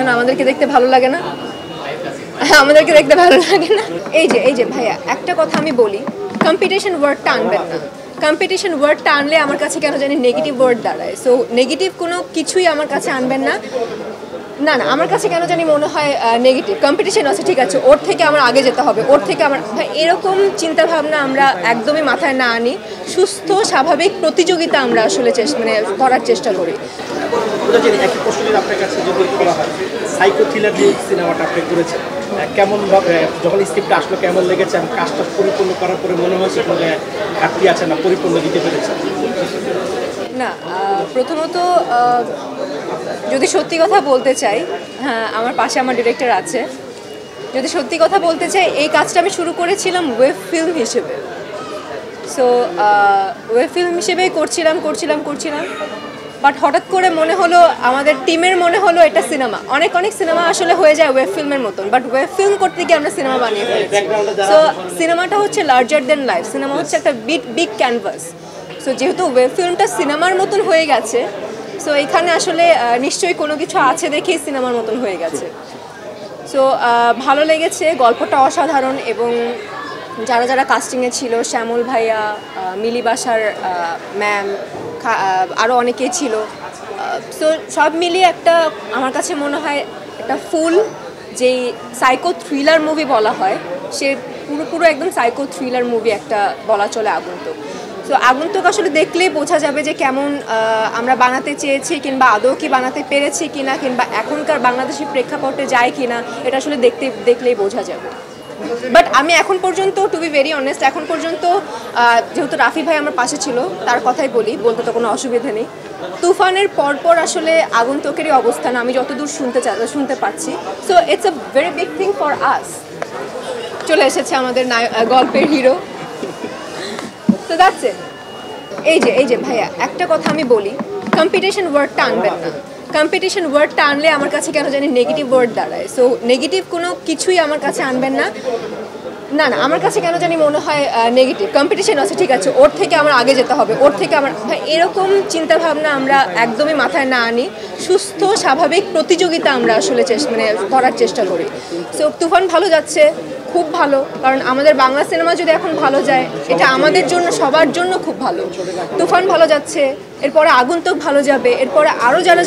কেন আমাদেরকে দেখতে ভালো লাগে না? আমাদেরকে দেখতে ভালো লাগে না। এই যে ভাইয়া, একটা কথা আমি বলি, কম্পিটিশন ওয়ার্ডটা আনবেন না। কম্পিটিশন ওয়ার্ডটা আনলে আমার কাছে কেন জানি নেগেটিভ ওয়ার্ড দাঁড়ায়। সো নেগেটিভ কোনো কিছুই আমার কাছে আনবেন না। না না, আমার কাছে কেন জানি মনে হয় নেগেটিভ। কম্পিটিশন আছে, ঠিক আছে, ওর থেকে আমার আগে যেতে হবে, ওর থেকে আমার এরকম চিন্তাভাবনা আমরা একদমই মাথায় না আনি। সুস্থ স্বাভাবিক প্রতিযোগিতা আমরা আসলে মানে করার চেষ্টা করি। একই প্রশ্ন আপনার কাছে যদি করা হয়, সাইকো থ্রিলার যে সিনেমাটা আপনি করেছেন, কেমন যখন স্ক্রিপ্টটা আসলো কেমন লেগেছে, এবং কাজটা পরিপূর্ণ করার পরে মনে হয়েছে কোনো ঘাটতি আছে না, পরিপূর্ণ দিতে পেরেছেন? না, প্রথমত যদি সত্যি কথা বলতে চাই, হ্যাঁ, আমার পাশে আমার ডিরেক্টর আছে। যদি সত্যি কথা বলতে চাই, এই কাজটা আমি শুরু করেছিলাম ওয়েব ফিল্ম হিসেবে। সো ওয়েব ফিল্ম হিসেবেই করছিলাম। বাট হঠাৎ করে মনে হলো, আমাদের টিমের মনে হলো এটা সিনেমা। অনেক সিনেমা আসলে হয়ে যায় ওয়েব ফিল্মের মতন, বাট ওয়েব ফিল্ম করতে গিয়ে আমরা সিনেমা বানিয়ে ফেলেছি। সো সিনেমাটা হচ্ছে লার্জার দেন লাইফ। সিনেমা হচ্ছে একটা বিগ ক্যানভাস। সো যেহেতু ওয়েব ফিল্মটা সিনেমার মতন হয়ে গেছে, সো এখানে আসলে নিশ্চয়ই কোনো কিছু আছে দেখেই সিনেমার মতন হয়ে গেছে। সো ভালো লেগেছে, গল্পটা অসাধারণ, এবং যারা কাস্টিংয়ে ছিল, শ্যামল ভাইয়া, মিলি বাসার ম্যাম, আরও অনেকেই ছিল। সো সব মিলিয়ে একটা, আমার কাছে মনে হয় একটা ফুল যেই সাইকো থ্রিলার মুভি বলা হয়, সে পুরো একদম সাইকো থ্রিলার মুভি একটা বলা চলে আগন্তুক। সো আগন্তুক আসলে দেখলেই বোঝা যাবে যে কেমন আমরা বানাতে চেয়েছি, কিংবা আদৌ কি বানাতে পেরেছি কিনা, কিংবা এখনকার বাংলাদেশি প্রেক্ষাপটে যায় কিনা, এটা আসলে দেখলেই বোঝা যাবে। বাট আমি এখন পর্যন্ত, টু বি ভেরি অনেস্ট, এখন পর্যন্ত যেহেতু রাফি ভাই আমার পাশে ছিল, তার কথাই বলতে তো কোনো অসুবিধা নেই। তুফানের পরপর আসলে আগন্তুকেরই অবস্থান আমি যতদূর শুনতে পাচ্ছি। So it's a very big thing for us. চলে এসেছে আমাদের গল্পের হিরো। তো দ্যাটস ইট। এই যে ভাইয়া, একটা কথা আমি বলি, কম্পিটিশন ওয়ার্ডটা আনবেন না। কম্পিটিশন ওয়ার্ডটা আনলে আমার কাছে কেন জানি নেগেটিভ ওয়ার্ড দাঁড়ায়। সো নেগেটিভ কোনো কিছুই আমার কাছে আনবেন না। না না, আমার কাছে কেন জানি মনে হয় নেগেটিভ। কম্পিটিশন আছে, ঠিক আছে, ওর থেকে আমার আগে যেতে হবে, ওর থেকে আমার এরকম চিন্তাভাবনা আমরা একদমই মাথায় না আনি। সুস্থ স্বাভাবিক প্রতিযোগিতা আমরা আসলে মানে করার চেষ্টা করি। সো তুফান ভালো যাচ্ছে, খুব ভালো, কারণ আমাদের বাংলা সিনেমা যদি এখন ভালো যায়, এটা আমাদের জন্য, সবার জন্য খুব ভালো। তুফান ভালো যাচ্ছে, এরপরে আগন্তুক ভালো যাবে, এরপরে আরও যারা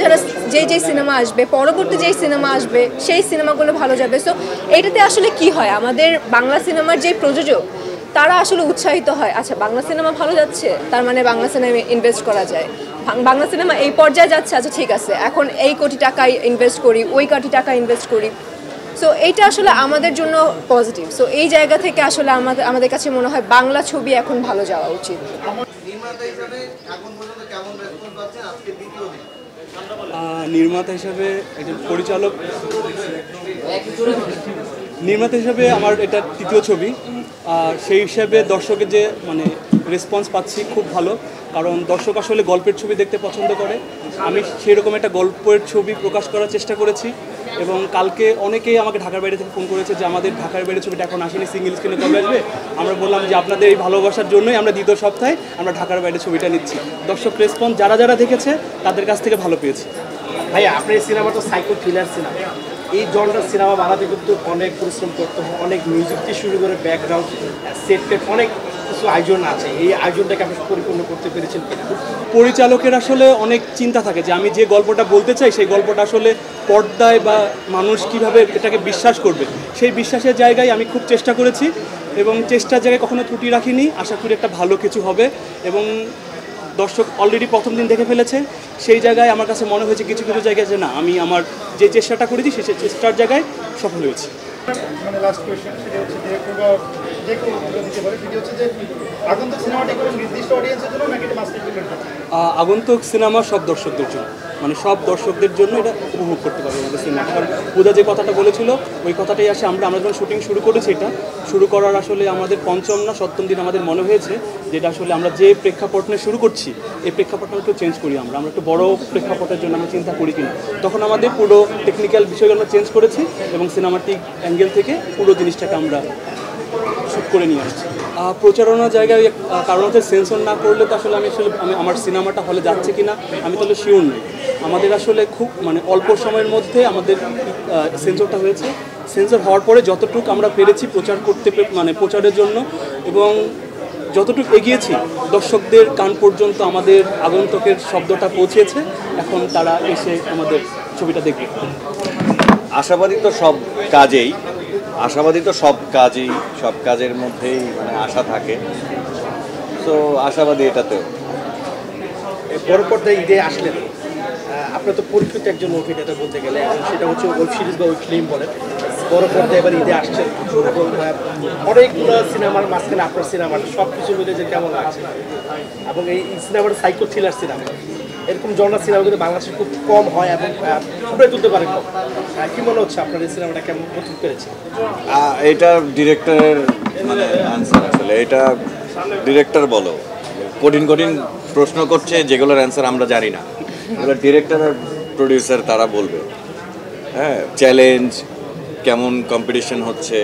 যেই সিনেমা আসবে, পরবর্তী যেই সিনেমা আসবে, সেই সিনেমাগুলো ভালো যাবে। সো এইটাতে আসলে কি হয়, আমাদের বাংলা সিনেমার যে প্রযোজক, তারা আসলে উৎসাহিত হয়, আচ্ছা বাংলা সিনেমা ভালো যাচ্ছে, তার মানে বাংলা সিনেমায় ইনভেস্ট করা যায়। বাংলা সিনেমা এই পর্যায়ে যাচ্ছে, আচ্ছা ঠিক আছে, এখন এই কোটি টাকা ইনভেস্ট করি, ওই কোটি টাকা ইনভেস্ট করি। সো এইটা আসলে আমাদের জন্য পজিটিভ। সো এই জায়গা থেকে আসলে আমাদের কাছে মনে হয় বাংলা ছবি এখন ভালো যাওয়া উচিত। নির্মাতা হিসাবে একজন পরিচালক, নির্মাতা হিসাবে আমার এটা তৃতীয় ছবি। সেই হিসাবে দর্শকের যে রেসপন্স পাচ্ছি খুব ভালো, কারণ দর্শক আসলে গল্পের ছবি দেখতে পছন্দ করে। আমি সেরকম একটা গল্পের ছবি প্রকাশ করার চেষ্টা করেছি, এবং কালকে অনেকেই আমাকে ঢাকার বাইরে থেকে ফোন করেছে যে আমাদের ঢাকার বাইরে ছবিটা এখন আসেনি, সিঙ্গেল স্ক্রিনে কবে আসবে। আমরা বললাম যে আপনাদের এই ভালোবাসার জন্যই আমরা দ্বিতীয় সপ্তাহে আমরা ঢাকার বাইরে ছবিটা নিচ্ছি। দর্শক রেসপন্স যারা দেখেছে তাদের কাছ থেকে ভালো পেয়েছি। ভাইয়া, আপনার এই সিনেমাটা সাইকো থ্রিলার সিনেমা। এই জনরার সিনেমা বানাতে কিন্তু অনেক পরিশ্রম করতে হয়, অনেক মিউজিক থেকে শুরু করে ব্যাকগ্রাউন্ড সেট অনেক কিছু আয়োজন আছে। এই আয়োজনটাকে আপনি পরিপূর্ণ করতে পেরেছেন কিনা? পরিচালকের আসলে অনেক চিন্তা থাকে যে আমি যে গল্পটা বলতে চাই সেই গল্পটা আসলে পর্দায় বা মানুষ কিভাবে এটাকে বিশ্বাস করবে, সেই বিশ্বাসের জায়গায় আমি খুব চেষ্টা করেছি, এবং চেষ্টার জায়গায় কখনো ত্রুটি রাখিনি। আশা করি একটা ভালো কিছু হবে, এবং দর্শক অলরেডি প্রথম দিন দেখে ফেলেছে। সেই জায়গায় আমার কাছে মনে হয়েছে কিছু জায়গায় যে না, আমি আমার যে চেষ্টাটা করেছি সেই চেষ্টার জায়গায় সফল হয়েছি। লাস্ট কোয়েশ্চেন, সেটা হচ্ছে যে কেউ দিতে পারে, সেটা হচ্ছে যে আগন্তুক সিনেমাটি কোনো নির্দিষ্ট অডিয়েন্সের জন্য নাকি এটা মাস রিপ্রেজেন্ট করছে? আগন্তুক সিনেমা সব দর্শকদের জন্য, সব দর্শকদের জন্য এটা উপভোগ করতে পারবে আমাদের সিনেমাটা। কারণ পূজা যে কথাটা বলেছিল ওই কথাটাই আসে। আমরা যখন শুটিং শুরু করেছি, এটা শুরু করার আসলে আমাদের পঞ্চম না সপ্তম দিন আমাদের মনে হয়েছে যেটা আসলে আমরা যে প্রেক্ষাপট নিয়ে শুরু করছি, এই প্রেক্ষাপটটা একটু চেঞ্জ করি, আমরা একটু বড় প্রেক্ষাপটের জন্য আমরা চিন্তা করি কিনা। তখন আমাদের পুরো টেকনিক্যাল বিষয়গুলো আমরা চেঞ্জ করেছি, এবং সিনেমাটিক অ্যাঙ্গেল থেকে পুরো জিনিসটাকে আমরা শ্যুট করে নিয়ে আসছি। প্রচারণার জায়গায় কারণ হচ্ছে সেন্সর না করলে তো আসলে আমি আমার সিনেমাটা হলে যাচ্ছে কি না আমি তাহলে শিওর নই। আমাদের আসলে খুব মানে অল্প সময়ের মধ্যে আমাদের সেন্সরটা হয়েছে। সেন্সর হওয়ার পরে যতটুকু আমরা পেরেছি প্রচার করতে মানে প্রচারের জন্য এবং যতটুকু এগিয়েছি দর্শকদের কান পর্যন্ত আমাদের আগন্তুকের শব্দটা পৌঁছেছে। এখন তারা এসে আমাদের ছবিটা দেখবে। আশাবাদী তো সব কাজের মধ্যেই মানে আশা থাকে, তো আশাবাদী এটাতেও। বড় পর্দায় ঈদে আসলেন, আপনার তো পরিচিত একজন অভিনেতা বলতে গেলে, এবং সেটা হচ্ছে ওয়েব সিরিজ বা ওয়েব ফিল্ম বলেন। বড় পর্দায় এবার ঈদে আসছেন এবং অনেকগুলো সিনেমার মাঝখানে আপনার সিনেমাটা সব কিছু মিলে যে কেমন লাগছে, এবং এই সিনেমাটা সাইকো থ্রিলার সিনেমা, এরকম জনরা সিনেমা কিন্তু বাংলাদেশে খুব কম হয় এবং ফুটে তুলতে পারে কম। কি মনে হচ্ছে আপনার এই সিনেমাটা কেমন প্রস্তুত পেরেছে? এটা ডিরেক্টরের মানে অ্যান্সার, আসলে এটা ডিরেক্টর বলো, কঠিন প্রশ্ন করছে যেগুলোর অ্যান্সার আমরা জানি না, এগুলো ডিরেক্টর আর প্রডিউসার তারা বলবে। হ্যাঁ, চ্যালেঞ্জ কেমন, কম্পিটিশন হচ্ছে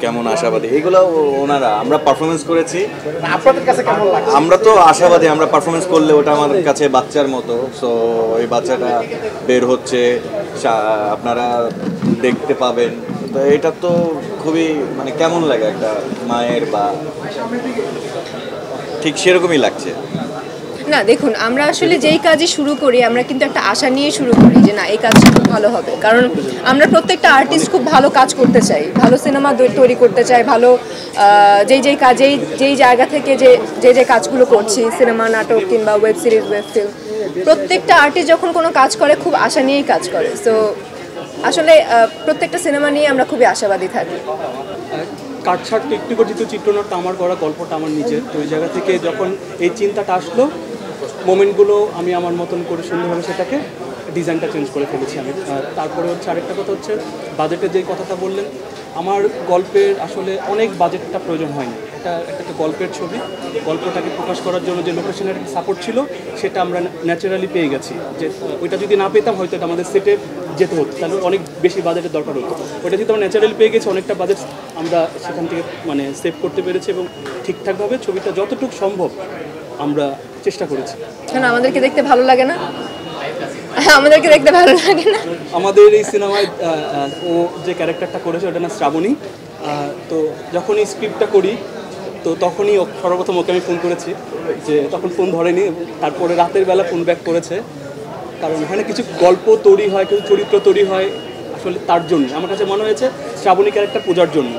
কেমন, আশাবাদী, এগুলো ওনারা। আমরা পারফরমেন্স করেছি, আপনাদের কাছে কেমন লাগছে? আমরা তো আশাবাদী, আমরা পারফরমেন্স করলে ওটা আমার কাছে বাচ্চার মতো। সো এই বাচ্চাটা বের হচ্ছে, আপনারা দেখতে পাবেন, তো এটা তো খুবই মানে কেমন লাগে একটা মায়ের, বা ঠিক সেরকমই লাগছে। না দেখুন, আমরা আসলে যেই কাজই শুরু করি আমরা কিন্তু একটা আশা নিয়ে শুরু করি যে না এই কাজটা খুব ভালো হবে, কারণ আমরা প্রত্যেকটা আর্টিস্ট খুব ভালো কাজ করতে চাই, ভালো সিনেমা তৈরি করতে চাই, ভালো যেই জায়গা থেকে যে কাজগুলো করছি, সিনেমা, নাটক কিংবা ওয়েব সিরিজ, ওয়েব ফিল্ম, প্রত্যেকটা আর্টিস্ট যখন কোনো কাজ করে খুব আশা নিয়েই কাজ করে। সো আসলে প্রত্যেকটা সিনেমা নিয়ে আমরা খুবই আশাবাদী থাকি। কাটছাট একটু যেহেতু চিত্রনাট্য আমার করা, গল্পটা আমার নিজের, তো ওই জায়গা থেকে যখন এই চিন্তাটা আসলো, মোমেন্টগুলো আমি আমার মতন করে সুন্দরভাবে সেটাকে ডিজাইনটা চেঞ্জ করে ফেলেছি আমি। তারপরে হচ্ছে আরেকটা কথা হচ্ছে বাজেটের যেই কথাটা বললেন, আমার গল্পের আসলে অনেক বাজেটটা প্রয়োজন হয়নি। এটা একটা গল্পের ছবি, গল্পটাকে প্রকাশ করার জন্য যে লোকেশনের সাপোর্ট ছিল সেটা আমরা ন্যাচারালি পেয়ে গেছি। যে ওইটা যদি না পেতাম হয়তো এটা আমাদের সেটে যেতে হতো, তাহলে অনেক বেশি বাজেটের দরকার হতো। ওইটা যদি আমরা ন্যাচারালি পেয়ে গেছি, অনেকটা বাজেট আমরা সেখান থেকে মানে সেভ করতে পেরেছি এবং ঠিকঠাকভাবে ছবিটা যতটুকু সম্ভব আমরা চেষ্টা করেছি। কেন আমাদেরকে দেখতে ভালো লাগে না? আমাদেরকে দেখতে ভালো লাগে না? আমাদের এই সিনেমায় ও যে ক্যারেক্টারটা করেছে ওটা না শ্রাবণী। তো যখন এই স্ক্রিপ্টটা করি তো তখনই সর্বপ্রথম ওকে আমি ফোন করেছি, যে তখন ফোন ধরেনি, তারপরে রাতের বেলা ফোন ব্যাক করেছে। কারণ ওখানে কিছু গল্প তৈরি হয়, কিছু চরিত্র তৈরি হয় আসলে তার জন্য। আমার কাছে মনে হয়েছে শ্রাবণী ক্যারেক্টার পূজার জন্য।